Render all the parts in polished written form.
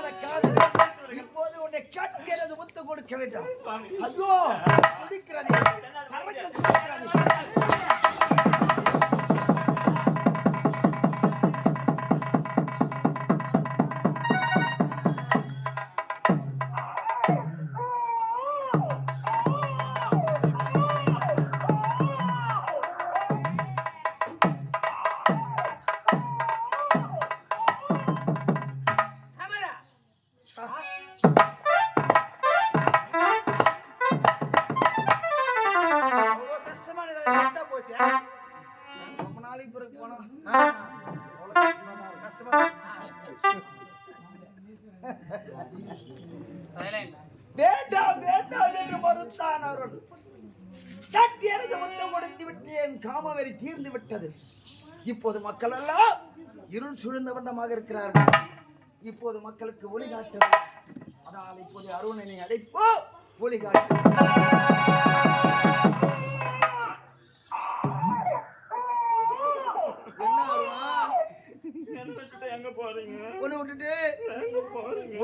நடக்காது. இப்போது உன்னை கேட்கிறது முத்து கொடுக்க வேண்டும். ஐயோ குடிக்கிறது வேண்டாம் வேண்டாம் என்று மறுத்தான் அருள். எனக்கு முத்தம் கொடுத்து விட்டேன். காமவெறி தீர்ந்து விட்டது. இப்போது மக்கள் எல்லாம் இருள் சூழ்ந்த வண்ணமாக இருக்கிறார்கள். இப்போது மக்களுக்கு ஒளி காட்ட. அதனால் இப்போது அருணனை அடைப்போ ஒளி காட்டு.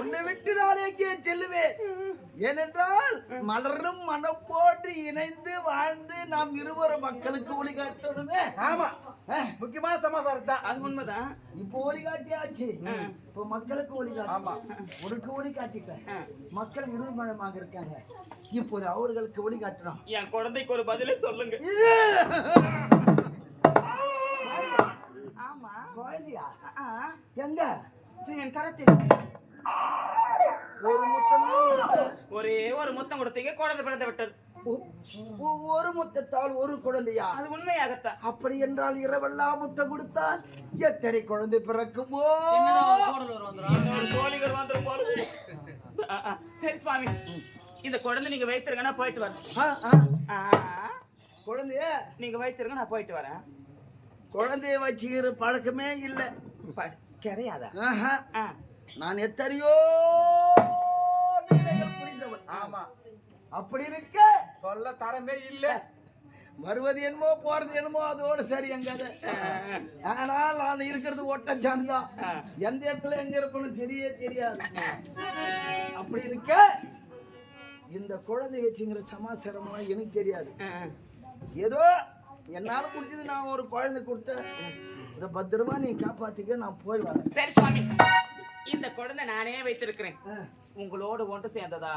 உன்னை விட்டு நான் எங்கே செல்லுவேன்? ஏனென்றால் மலரும் மனப்போடு இணைந்து வாழ்ந்து நாம் இருவரும் மக்களுக்கு ஒளி காட்டணுமே. ஆமா, முக்கியமான சமாதானம் தான். அது உண்மைதான். இப்போ ஒளி காட்டியாச்சு. இப்போ மக்களுக்கு ஒளி காட்டு. ஆமா, உனக்கு ஒளி காட்டிட்டேன். மக்கள் இருள்மயமாக இருக்காங்க. இப்போது அவர்களுக்கு ஒளி காட்டணும். என் குழந்தைக்கு ஒரு பதிலே சொல்லுங்க. ஆமா, குழந்தையா? எங்க? என் கரத்தில் ஒரு முத்தம் தான். ஒரே ஒரு முத்தம் கொடுத்தீங்க, குழந்தை பிறந்து விட்டது. ஒரு முத்தத்தால் ஒரு குழந்தையா? அது உண்மையாகத்தான். அப்படி என்றால் இரவெல்லாம் முத்தம் கொடுத்தால் எத்தனை குழந்தை பிறக்குமோ? சரி சுவாமி, இந்த குழந்தை நீங்க வைத்திருங்க, நான் போயிட்டு வரேன். குழந்தைய நீங்க வைத்திருங்க, நான் போயிட்டு வரேன். குழந்தைய வச்சுக்கிற பழக்கமே இல்லை. கிடையாதா? நான் எத்தனையோ புரிந்தவன். ஆமா, அப்படி இருக்க சொல்ல தரமே இல்லை. வருவது என்னமோ போறது என்னமோ அதோட சரி. எங்க ஆனால் நான் இருக்கிறது ஒட்டச்சான் தான். எந்த இடத்துல எங்க இருக்கணும் தெரியாது. அப்படி இருக்க இந்த குழந்தை வச்சுங்கிற சமாச்சாரம் எனக்கு தெரியாது. ஏதோ என்னால முடிஞ்சது நான் ஒரு குழந்தை கொடுத்தேன். இதை பத்திரமா நீ காப்பாத்திக்க. நான் போய் வரேன். சரி சுவாமி, இந்த குழந்தை நானே வைத்திருக்கிறேன். உங்களோடு ஒன்று சேர்ந்ததா?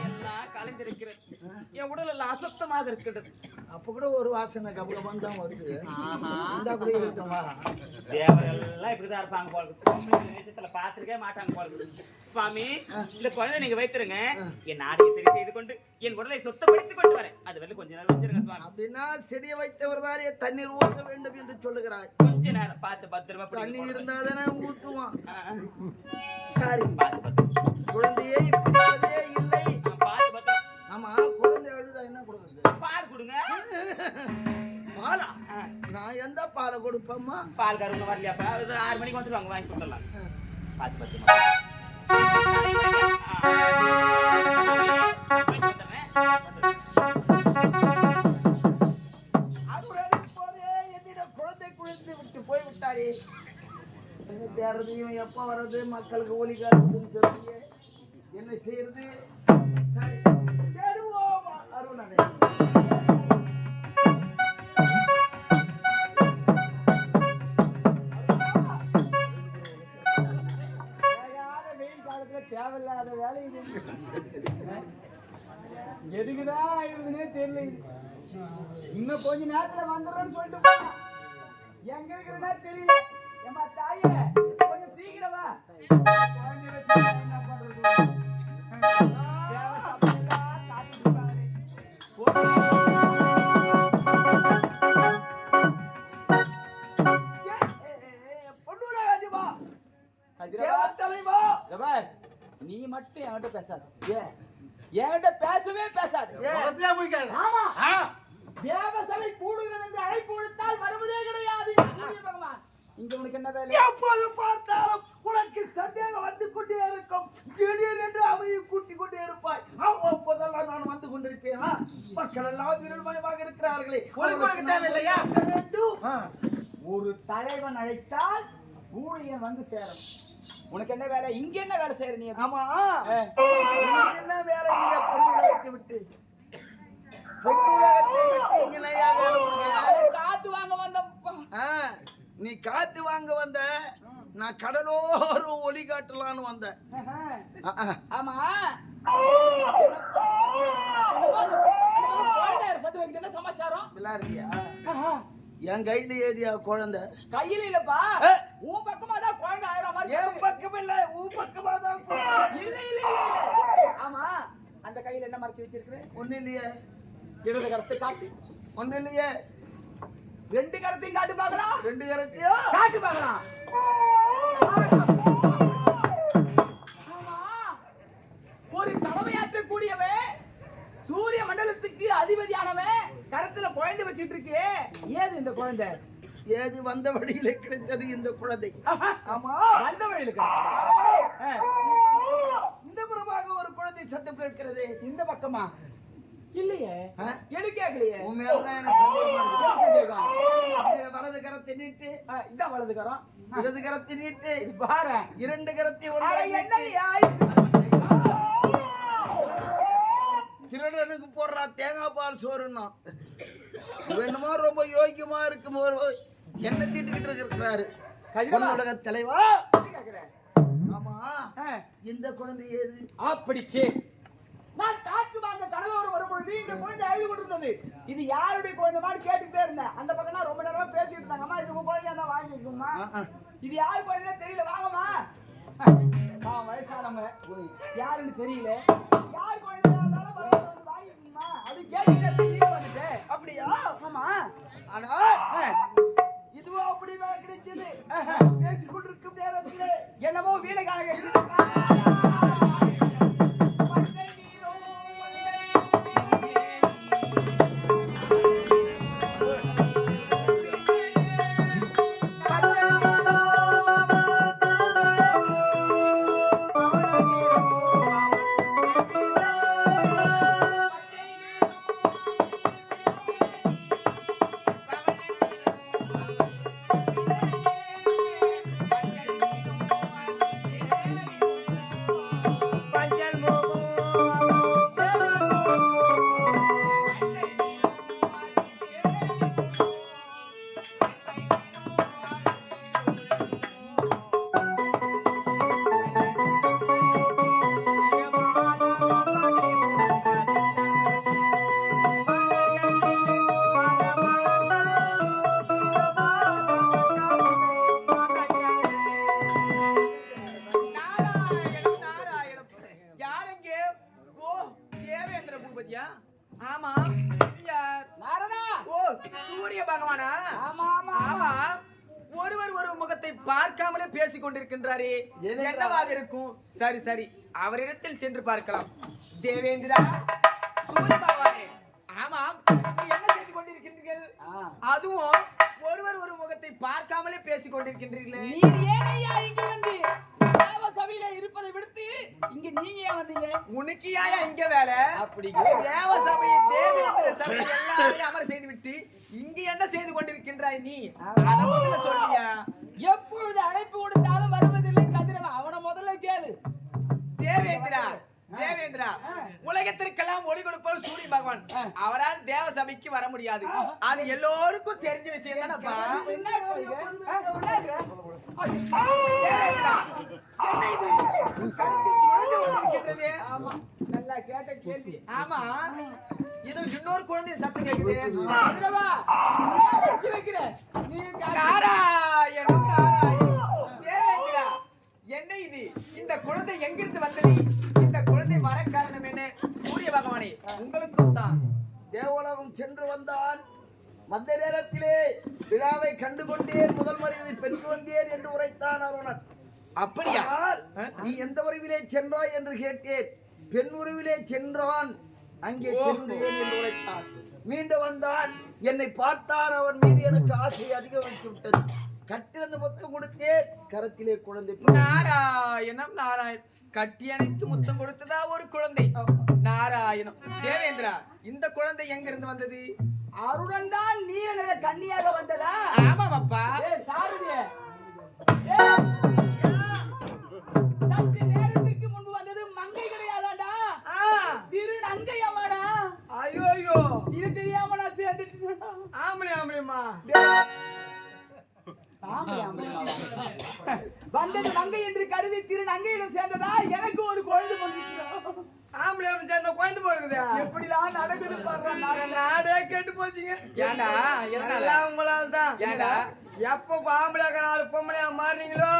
எல்லாம் கலைஞ்சிருக்கிறது. என் உடல் எல்லாம் அசுத்தமாக இருக்கிறது. அப்ப கூட ஒரு வாசனை கபலம் தான் வருது. இந்த கூட இருக்கட்டுமா? தேவரெல்லாம் இப்படிதான் இருப்பாங்க போல. நிஜத்துல பாத்துருக்கே மாட்டாங்க போல. சுவாமி, இந்த குழந்தை நீங்க வைத்திருங்க. என் நாடியை சரி செய்து கொண்டு என் உடலை சுத்தப்படுத்திக் கொண்டு வரேன். அது வந்து கொஞ்ச நேரம் வச்சிருங்க சுவாமி. அப்படின்னா செடியை வைத்தவர் தானே தண்ணீர் ஊற்ற வேண்டும் என்று சொல்லுகிறாய். கொஞ்ச நேரம் பார்த்து பத்திரமா. தண்ணி இருந்தாதானே ஊத்துவான். சரி, குழந்தையே இல்லை. பார்த்து பத்திரம். ஆமா, குழந்தை அழுதா என்ன கொடுக்குறது? பால் கொடுங்க. பாலா? நான் எந்த பாலை கொடுப்பேம்மா? பால் கருங்க வரலையாப்பா? 6 மணிக்கு வந்துருவாங்க, வாங்கி கொடுத்துடலாம். பார்த்து பத்திரமா. குழந்தை குழந்தை விட்டு போய் விட்டாரே. தேடுறது இவன் எப்ப வர்றது? மக்களுக்கு ஒலி காட்டுறதுன்னு சொல்றீங்க. என்ன செய்யறது? சரி, தேடுவோம் அருணனை. தேவையில்லாத வேலை இது. எதுக்குதான் ஆயிடுதுன்னே தெரியல. இன்னும் கொஞ்ச நேரத்துல வந்துடுறேன்னு சொல்லிட்டு எங்க இருக்கிறதா தெரியல. ஏமா தாயே, கொஞ்சம் சீக்கிரமா குழந்தை வச்சு என்ன பண்றது? நீ மட்டும் என்கிட்ட பேசாது. என்கிட்ட பேசவே பேசாது. தேவசபை கூடுகிறது என்று அழைப்பு கொடுத்தால் வருவதே கிடையாது. பகவான், இங்க உனக்கு என்ன வேலை? எப்போது பார்த்தாலும் உனக்கு சந்தேகம் வந்து கொண்டே இருக்கும். திடீர் என்று அவையை கூட்டிக் கொண்டே இருப்பாய். அப்போதெல்லாம் நான் வந்து கொண்டிருப்பேன். மக்கள் எல்லாம் இருள்மயமாக இருக்கிறார்களே, தேவையில்லையா? ஒரு தலைவன் அழைத்தால் ஊழிய பையன் வந்து சேரும். உனக்கு என்ன வேலை? இங்க என்ன வேலை செய்யற நீ? ஆமா உனக்கு என்ன வேலை இங்க பொன்னுலகத்தை விட்டு? பொன்னுலகத்தை விட்டு இங்க என்னையா வேலை உனக்கு? காத்து வாங்க வந்தப்பா. நீ காத்து வாங்க வந்த, நான் கடலோரம் ஒலி காட்டலான்னு வந்தேன். ஆமா என்ன சமாச்சாரம்? விளையாடுறியா? என் கையில ஏதியா குழந்தை? கையில இல்லப்பா, உன் பக்கமா தான் குழந்தை ஆயிரம் மாதிரி. என் பக்கம் இல்ல, உன் பக்கமா தான். இல்ல இல்ல ஆமா அந்த கையில என்ன மறைச்சு வச்சிருக்க? ஒண்ணு இல்லையே. இடது கரத்தை காட்டு. ஒண்ணு இல்லையே. ரெண்டு கரத்தையும் காட்டு பார்க்கலாம். ரெண்டு கரத்தையும் காட்டு பார்க்கலாம். ஒரு தலைமையாற்றக்கூடியவே சூரிய மண்டலத்துக்கு அதிபதியானவன் கரத்துல குழந்தை வச்சுட்டு இருக்கே, ஏது இந்த குழந்தை? ஏது வந்த வழியில கிடைத்தது இந்த குழந்தை. ஆமா வந்த வழியில கிடைச்சது. இந்த புறமாக ஒரு குழந்தை சத்தம் கேட்கிறது. இந்த பக்கமா? இல்லையே, எனக்கு கேட்கலையே. உன் மேலதான் எனக்கு சந்தேகமா இருக்கு. சந்தேகம். இந்த வலது கரத்தை நீட்டு. இதான் வலது கரம். இடது கரத்தை நீட்டு. பாரு, இரண்டு கரத்தை திருடனுக்கு போடுறா தேங்காய் பால் சோறுன்னா வேணுமா? ரொம்ப யோக்கியமா இருக்கும். என்ன திட்டுக்கிட்டு இருக்கிறாரு உலக தலைவா. ஆமா இந்த குழந்தை ஏது? அப்படி கே. நான் காற்று வாங்க கடலோரம் வரும்பொழுது இந்த குழந்தை அழுது கொண்டிருந்தது. இது யாருடைய குழந்தை மாதிரி கேட்டுக்கிட்டே இருந்தேன். அந்த பக்கம் ரொம்ப நேரமா பேசிட்டு இருந்தாங்க. அம்மா இது உங்க குழந்தையா தான் வாங்கிக்கோமா, இது யாரு குழந்தையா தெரியல, வாங்கம்மா. வயசானவங்க யாருன்னு தெரியல, யாரு குழந்தையா இருந்தாலும் வாங்கிக்கோமா அது கேட்டுக்கிட்டே நீ வந்துட்டு. அப்படியா? ஆமா. ஆனா இதுவும் அப்படிதான் கிடைச்சது. பேசிக் கொண்டிருக்கும் நேரத்தில் என்னமோ வீணகாக ஆமா நாரதா. ஓ சூரிய பகவானா? ஆமா ஆமா ஆமா. ஒருவர் ஒரு முகத்தை பார்க்காமலே பேசிக் கொண்டிருக்கின்றாரே, என்னவாக இருக்கும்? சரி சரி, அவரிடத்தில் சென்று பார்க்கலாம். தேவேந்திரா, சூரிய பகவானே. ஆமாம், என்ன செய்து கொண்டிருக்கின்றீர்கள்? அதுவும் ஒருவர் ஒரு முகத்தை பார்க்காமலே பேசிக் கொண்டிருக்கின்றீர்களே. நீர் ஏனையா இங்க வந்து தேவசபையில இருப்பதை விடுத்து இங்க நீங்க ஏன் வந்தீங்க? உனக்கு ஏன் இங்க வேலை? அப்படி தேவசபை தேவேந்திர சபை எல்லாரையும் அமர செய்து விட்டு இங்க என்ன செய்து கொண்டிருக்கின்றாய் நீ? அத முதல்ல சொல்லியா? எப்பொழுது அழைப்பு கொடுத்தாலும் வருவதில்லை கதிரவன், அவனை முதல்ல கேளு. தேவேந்திரா, தேவேந்திரா, உலகத்திற்கெல்லாம் ஒளி கொடுப்பவர் சூரிய பகவான். அவரால் தேவ சபைக்கு வர முடியாது. அது எல்லோருக்கும் தெரிஞ்ச விஷயம் தானப்பா. நல்லா கேட்ட கேள்வி. ஆமா, இது இன்னொரு குழந்தை சத்தம் கேக்குது. தேவேந்திரா, என்ன இது? இந்த குழந்தை எங்கிருந்து வந்தது? இந்த குழந்தை வர காரணம் என்ன? சூரிய பகவானே, உங்களுக்கும் தான். தேவலோகம் சென்று வந்தான். மந்த நேரத்திலே விழாவை கண்டு கொண்டேன், முதல் மரியாதை பெற்று வந்தேன் என்று உரைத்தான் அருணன். அப்படியா? நீ எந்த உறவிலே சென்றாய் என்று கேட்டேன். பெண் உறவிலே சென்றான், அங்கே சென்றேன் என்று உரைத்தான். மீண்டும் வந்தான், என்னை பார்த்தார். அவன் மீது எனக்கு ஆசை அதிகரித்து விட்டது. கட்டிலிருந்து முத்தம் கொடுத்தேன், கரத்திலே குழந்தை. நாராயணம் நாராயண். கட்டி அணைத்து முத்தம் கொடுத்ததா ஒரு குழந்தை? நாராயணம். தேவேந்திரா, இந்த குழந்தை எங்க இருந்து வந்தது? அருணன் தான் நீல நிற கன்னியாக வந்ததா? ஆமாம் அப்பா. சாரதியே, வந்தது மங்கை என்று கருதி திருநங்கையிடம் சேர்ந்ததா எனக்கு ஒரு குழந்தை வந்துச்சுடா. ஆம்பளை சேர்ந்த குழந்தை போகுது. எப்படிலாம் நடக்குது பாரு. நாடே கெட்டு போச்சுங்க. ஏண்டா எதனால உங்களால தான். ஏண்டா எப்ப ஆம்பளையா நாலு பொம்பளையா மாறீங்களோ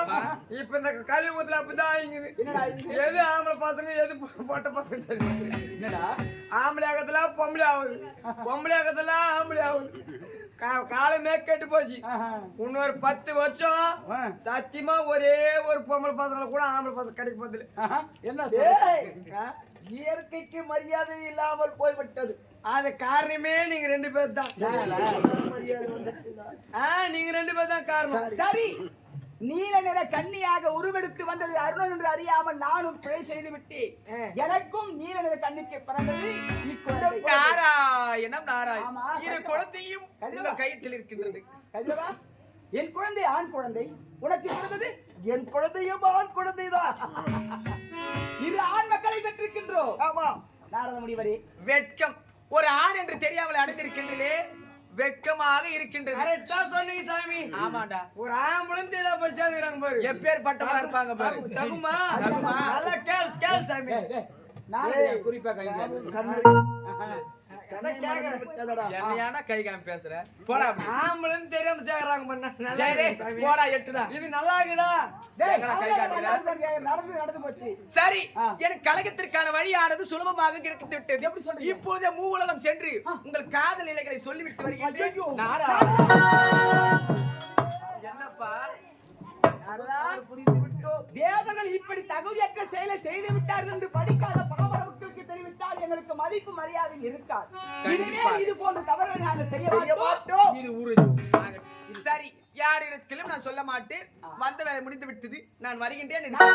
இப்ப இந்த கலியுகத்துல அப்படிதான் ஆயிங்குது. என்னடா இது? எது ஆம்பளை பசங்க எது பொட்ட பசங்க தெரியும். என்னடா ஆம்பளையாகத்துல பொம்பளை ஆகுது, பொம்பளையாகத்துல ஆம்பளை ஆகுது. காலமே கெட்டு போச்சு. இன்னொரு 10 வருஷம் சத்தியமா ஒரே ஒரு பொம்பளை பசங்களை கூட ஆம்பளை பசங்க கிடைக்க போதில்லை. என்ன டேய், இயற்கைக்கு மரியாதை இல்லாமல் போய்விட்டது. அது காரணமே நீங்க 2 பேர் தான். மரியாதை வந்ததுதான். நீங்க 2 பேர் தான் காரணம். சரி, நீல நிற கன்னியாக உருவெடுத்து வந்தது அருணன் என்று அறியாமல் நானும் பிழை செய்து விட்டேன். எனக்கும் நீல நிற கண்ணிக்கு பிறந்தது இக்குழந்தை. நாராயணம் நாராயணம். ஆமா, இரு குழந்தையும் உங்கள் கையில் இருக்கின்றது. கதிரவா, என் குழந்தை ஆண் குழந்தை, உனக்கு பிறந்தது என் குழந்தையும் ஆண் குழந்தைதான். இரு ஆண் மக்களை பெற்றிருக்கின்றோம். ஆமா, நாரத முனிவரே, வெட்கம் ஒரு ஆண் என்று தெரியாமல் அடைந்திருக்கின்றதே, வெட்கமாக இருக்கின்றது. கரெக்டா சொன்னீங்க சாமி. ஆமாண்டா, ஒரு ஆம்பளம் தேடா போய் சேர்ந்துக்கிறாங்க பாரு. எப்பேற்பட்டவா இருப்பாங்க பாரு. தகுமா தகுமா? நல்லா கேள் சாமி. நான் குறிப்பா கைங்க கண்ணு கண்ணை மறந்து விட்டதடா. என்னையானா கை காமி பேசுற? போடா அப்படி. ஆம்பளம் தெரியாம சேர்றாங்க பண்ண நல்லா டேய், இருக்கு சாமி. போடா எட்டுடா. இது நல்லா இருக்குதா? நடந்து போச்சு. சரி, ஆ. எனக்கு கழகத்திற்கான வழியானது சுலபமாக கிடைத்து விட்டது. எப்படி சொல்றீங்க? இப்போதே மூவுலகம் சென்று உங்கள் காதல் நிலைகளை சொல்லிவிட்டு வருகின்றேன். ஐயோ. என்னப்பா புரிந்து விட்டோம். தேவர்கள் இப்படி தகுதியற்ற செயலை செய்து விட்டார்கள் என்று படிக்காத பாமர மக்களுக்கு தெரிவித்தால் எங்களுக்கு மதிப்பு மரியாதை இருக்காது. இனிமேல் இது போன்ற தவறுகளை நாங்கள் செய்ய மாட்டோம். இது உறுதி. சரி, யாரிடத்திலும் நான் சொல்ல மாட்டேன். வந்த வேலை முடிந்து விட்டது, நான் வருகின்றேன். என்னப்பா?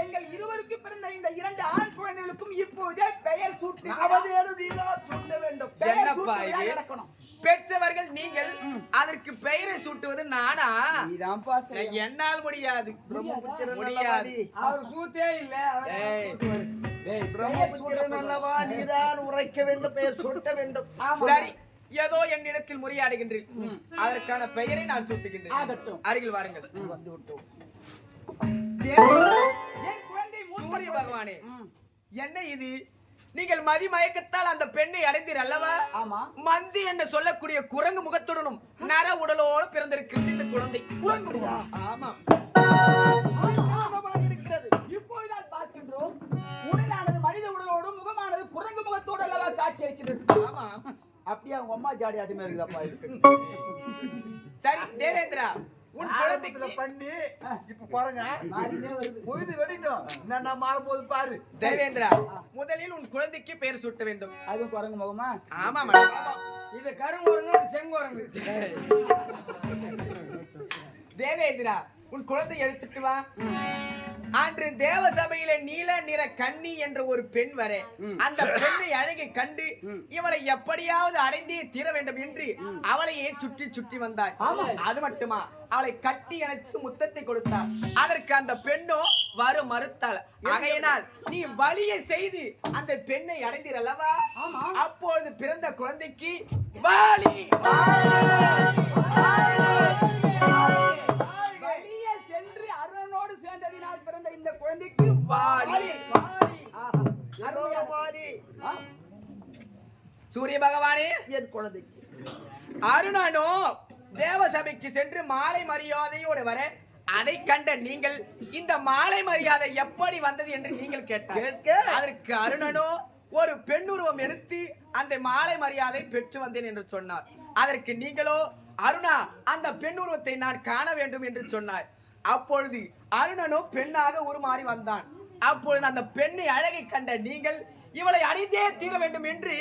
எங்கள் இருவருக்கு பிறந்த இந்த 2 ஆண் குழந்தைகளுக்கும் இப்போதே பெயர் சூட்டி நாமதேனும் நீதான் சொல்ல வேண்டும். பெயர் என்னப்பா சூட்டு விழா இது? நடக்கணும். பெற்றவர்கள் நீங்கள், அதற்கு பெயரை சூட்டுவது நானா? நீதான்ப்பா நான் என்னால் முடியாது. பிரம்மபுத்திரன் முடியாது. அல்லவாடி. அவர் சூத்தே இல்ல. ஏய், பிரம்மபுத்திரன் அல்லவா, நீதான் உரைக்க வேண்டும், பெயர் சுட்ட வேண்டும். சரி, ஏதோ என்னிடத்தில் முறையாடுகின்றேன். அதற்கான பெயரை நான் சூட்டுகின்றேன். ஆகட்டும். அருகில் வாருங்கள். வந்து விட்டோம். என் குழந்தை சூரிய பகவானே, என்ன இது? நீங்கள் மதி மயக்கத்தால் அந்த பெண்ணை அடைந்தீர் அல்லவா? ஆமா. மந்தி என்று சொல்லக்கூடிய குரங்கு முகத்துடனும் நர உடலோடு பிறந்திருக்கிறது இந்த குழந்தை. குரங்குடியா? ஆமா. ஆனந்தமாக இருக்கிறது. இப்போதுதான் பார்க்கின்றோம். உடலானது மனித உடலோடும் முகமானது குரங்கு முகத்தோடு அல்லவா காட்சி அளிக்கிறது. ஆமா. அப்படியே அவங்க அம்மா ஜாடி ஆட்டிமே இருக்குதாப்பா இது. சரி தேவேந்திரா, உன் குழந்தைக்கு ஆரம்பத்துல பண்ணி இப்ப பாருங்க மாறினே வருது. பொழுது வெடிட்டோம். நான் மாறும்போது பாரு. தேவேந்திரா, முதலில் உன் குழந்தைக்கு பெயர் சூட்ட வேண்டும். அதுவும் குரங்கு முகமா? ஆமா மேடம். இது கருங்குரங்கு, இது செங்குரங்கு. தேவேந்திரா, உன் குழந்தை எடுத்துட்டு வா. அன்று தேவ சபையில நீல நிற கன்னி என்ற ஒரு பெண் வர, அந்த பெண்ணை அழகை கண்டு இவளை எப்படியாவது அடைந்தே தீர வேண்டும் என்று அவளையே சுற்றி சுற்றி வந்தாள். அது மட்டுமா, அவளை கட்டி அணைத்து முத்தத்தை கொடுத்தாள். அதற்கு அந்த பெண்ணோ வர மறுத்தாள். ஆகையினால் நீ வலியை செய்து அந்த பெண்ணை அடைந்தீரல்லவா? அப்பொழுது பிறந்த குழந்தைக்கு வாலி வெளியே சென்று அருணனோடு சேர்ந்ததினால் பிறந்த இந்த குழந்தைக்கு வாலி. அருணவாலி சூரிய பகவானே, என் குழந்தைக்கு அருணனோ தேவசபைக்கு சென்று மாலை மரியாதையோடு வர, அதை கண்ட நீங்கள் இந்த மாலை மரியாதை எப்படி வந்தது என்று நீங்கள் கேட்டார். அதற்கு அருணனோ ஒரு பெண்ணுருவம் எடுத்து அந்த மாலை மரியாதை பெற்று வந்தேன் என்று சொன்னார். அதற்கு நீங்களோ, அருணா, அந்த பெண்ணுருவத்தை நான் காண வேண்டும் என்று சொன்னார். அப்பொழுது அருணனோ பெண்ணாக உருமாறி வந்தான். அப்பொழுது அந்த பெண்ணை அழகை கண்ட நீங்கள் இவளை அடைந்தே தீர வேண்டும் என்று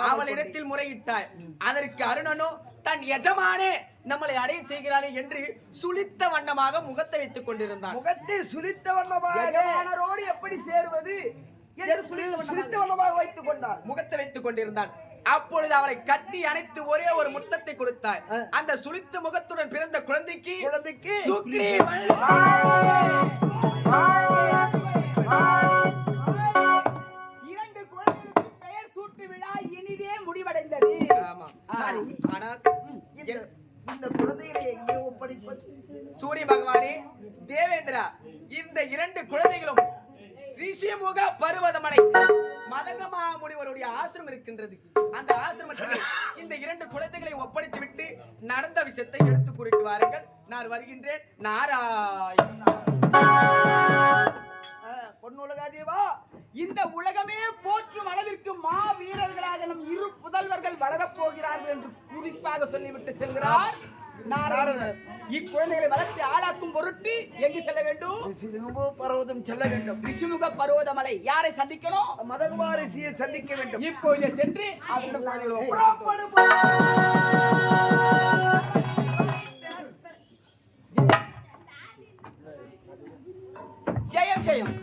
அவளிடத்தில் முறையிட்டார். அதற்கு அருணனோ தன் எஜமானே நம்மளை அடைய செய்கிறாளே என்று சுளித்த வண்ணமாக முகத்தை வைத்துக் கொண்டிருந்தான். முகத்தை சுளித்த வண்ணமாக எஜமானரோடு எப்படி சேருவது என்று சுளித்த வண்ணமாக வைத்துக் கொண்டார். முகத்தை வைத்துக் கொண்டிருந்தான். அப்பொழுது அவளை கட்டி அணைத்து ஒரே ஒரு முத்தத்தை கொடுத்தார். அந்த சுளித்த முகத்துடன் பிறந்த குழந்தைக்கு சுக்ரீவன். இரண்டு குழந்தைகளுக்கு பெயர் சூட்டு விழா இனிதே முடிவடைந்தது. ஆமா. ஆனால் இந்த குழந்தைகளை எங்கே ஒப்படைப்பது? சூரிய பகவானே, தேவேந்திரா, இந்த 2 குழந்தைகளும் ரிஷிமுக பர்வதமலை மதங்கமா முனிவருடைய ஆசிரமம் இருக்கின்றது. அந்த ஆசிரமத்தில் இந்த 2 குழந்தைகளை ஒப்படைத்து விட்டு நடந்த விஷயத்தை எடுத்து கூறிட்டு வாருங்கள். நான் வருகின்றேன். நாராயண பொன்னுலகாதேவா, இந்த உலகமே போற்றும் அளவிற்கு மா வீரர்களாக நம் 2 புதல்வர்கள் வளரப் போகிறார்கள் என்று குறிப்பாக சொல்லிவிட்டு செல்கிறார் நாரதர். இக்குழந்தைகளை வளர்த்து ஆளாக்கும் பொருட்டு எங்கு செல்ல வேண்டும்? ரிஷிமுக பர்வதம் செல்ல வேண்டும். ரிஷிமுக பர்வதமலை. யாரை சந்திக்கணும்? மதகுமா ரிஷியை சந்திக்க வேண்டும். இப்போது சென்று அவருடன் ஜெயம் ஜெயம்.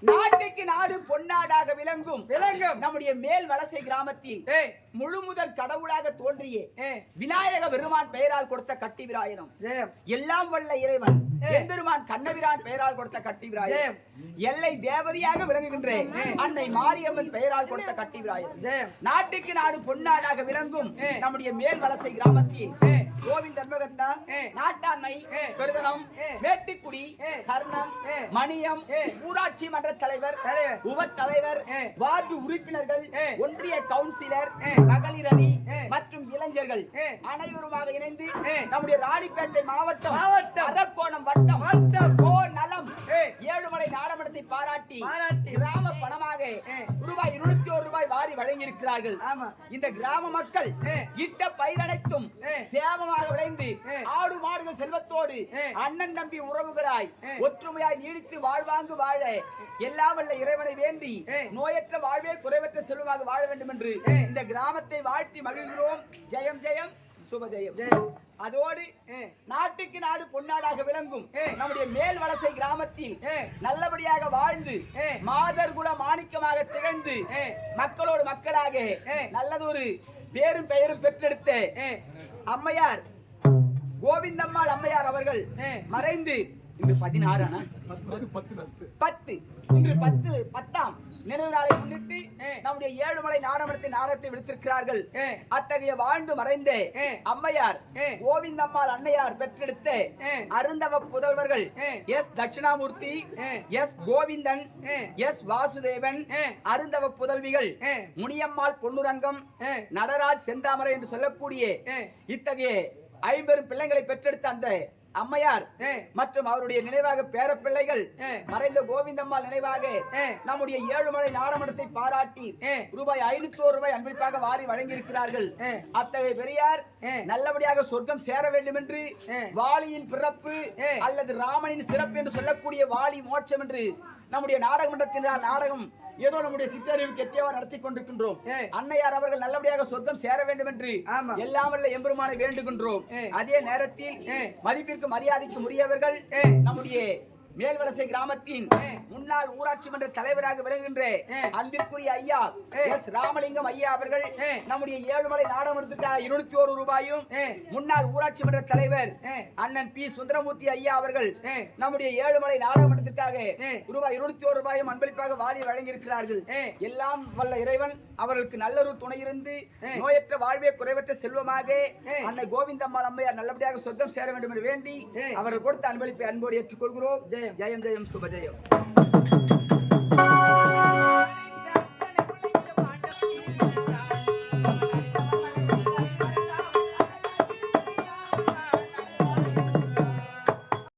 நாட்டுக்கு நாடு பொன்னாடாக விளங்கும் நம்முடைய மேல் வலசை கிராமத்தில் முழு முதல் கடவுளாக தோன்றிய விநாயக பெருமான் பெயரால் கொடுத்த கட்டி விராயனம். எல்லாம் வல்ல இறைவன் எம்பெருமான் கண்ணபிரான் பெயரால் கொடுத்த கட்டி விராயனம். எல்லை தேவதையாக விளங்குகின்ற அன்னை மாரியம்மன் பெயரால் கொடுத்த கட்டி விராயனம். நாட்டுக்கு நாடு பொன்னாடாக விளங்கும் நம்முடைய மேல் வலசை கிராமத்தில் கோவிந்த் தர்மகர்த்தா, நாட்டாண்மை, பெருதனம், மேட்டுக்குடி, கர்ணம், மணியம், ஊராட்சி மன்ற தலைவர், உப தலைவர், வார்டு உறுப்பினர்கள், ஒன்றிய கவுன்சிலர், மகளிர் அணி மற்றும் இளைஞர்கள் அனைவருமாக இணைந்து நம்முடைய ராணிப்பேட்டை மாவட்டம் அரக்கோணம் வட்டம் நலம் ஏழுமலை நாடமடத்தை பாராட்டி கிராம பணமாக ரூபாய் 201 வாரி வழங்கி இருக்கிறார்கள். இந்த கிராம மக்கள் இட்ட பயிரனைத்தும் சேமமாக விளைந்து ஆடு மாடுகள் செல்வத்தோடு அண்ணன் தம்பி உறவுகளாய் ஒற்றுமையாய் நீடித்து வாழ்வாங்கு வாழ எல்லாம் வல்ல இறைவனை வேண்டி நோயற்ற வாழ்வே குறைவற்ற செல்வமாக வாழ வேண்டும் என்று இந்த கிராமத்தை வாழ்த்தி மகிழ்கிறோம். ஜெயம் ஜெயம் சுபஜெயம். அதோடு நாட்டுக்கு நாடு பொன்னாடாக விளங்கும் நம்முடைய மேல் வலசை கிராமத்தில் நல்லபடியாக வாழ்ந்து மாதர் குல மாணிக்கமாக திகழ்ந்து மக்களோடு மக்களாக நல்லதொரு பேரும் பெயரும் பெற்றெடுத்த அம்மையார் கோவிந்தம்மாள் அம்மையார் அவர்கள் மறைந்து இன்று 16 இன்று 10ஆம் நினைவு நாளை முன்னிட்டு நம்முடைய ஏழுமலை நாடகத்தை விடுத்திருக்கிறார்கள். அத்தகைய வாழ்ந்து மறைந்த அம்மையார் கோவிந்தம்மாள் அன்னையார் பெற்றெடுத்த அருந்தவ புதல்வர்கள் S Dakshinamurthy, S Govindan, S Vasudevan, அருந்தவ புதல்விகள் முனியம்மாள் பொன்னுரங்கம், நடராஜ் செந்தாமரை என்று சொல்லக்கூடிய இத்தகைய 50 பிள்ளைகளை பெற்றெடுத்த அந்த அம்மையார் மற்றும் அவருடைய நினைவாக பேர பிள்ளைகள் மறைந்த கோவிந்தம்மாள் நினைவாக நம்முடைய ஏழுமலை நாடமடத்தை பாராட்டி ரூபாய் 501 அன்பளிப்பாக வாரி வழங்கி இருக்கிறார்கள். அத்தகைய பெரியார் நல்லபடியாக சொர்க்கம் சேர வேண்டும் என்று வாலியின் பிறப்பு அல்லது ராமனின் சிறப்பு என்று சொல்லக்கூடிய வாலி மோட்சம் என்று நம்முடைய நாடக மன்றத்தினால் நாடகம் ஏதோ நம்முடைய சிற்றறிவுக்கு எட்டியவா நடத்தி கொண்டிருக்கின்றோம். அன்னையார் அவர்கள் நல்லபடியாக சொர்க்கம் சேர வேண்டும் என்று எல்லாம் வல்ல எம்பெருமானை வேண்டுகின்றோம். அதே நேரத்தில் மதிப்பிற்கு மரியாதைக்கு உரியவர்கள் நம்முடைய மேல்வலசை கிராமத்தின் முன்னாள் ஊராட்சி மன்ற தலைவராக விளங்குகின்ற அன்பிற்குரிய ஐயா எஸ் ராமலிங்கம் ஐயா அவர்கள் நம்முடைய ஏழுமலை நாடகத்திற்காக 201 ரூபாயும், முன்னாள் ஊராட்சி மன்ற தலைவர் அண்ணன் பி சுந்தரமூர்த்தி ஐயா அவர்கள் நம்முடைய ஏழுமலை நாடகத்திற்காக ரூபாய் 201 ரூபாயும் அன்பளிப்பாக வாரி வழங்கி இருக்கிறார்கள். எல்லாம் வல்ல இறைவன் அவர்களுக்கு நல்லொரு துணை இருந்து நோயற்ற வாழ்வே குறைவற்ற செல்வமாக அன்னை கோவிந்தம்மாள் அம்மையார் நல்லபடியாக சொர்க்கம் சேர வேண்டும் என்று வேண்டி அவர்கள் கொடுத்த அன்பளிப்பை அன்போடு ஏற்றுக்கொள்கிறோம். ஜெயம் ஜெயம் சுபஜெயம்.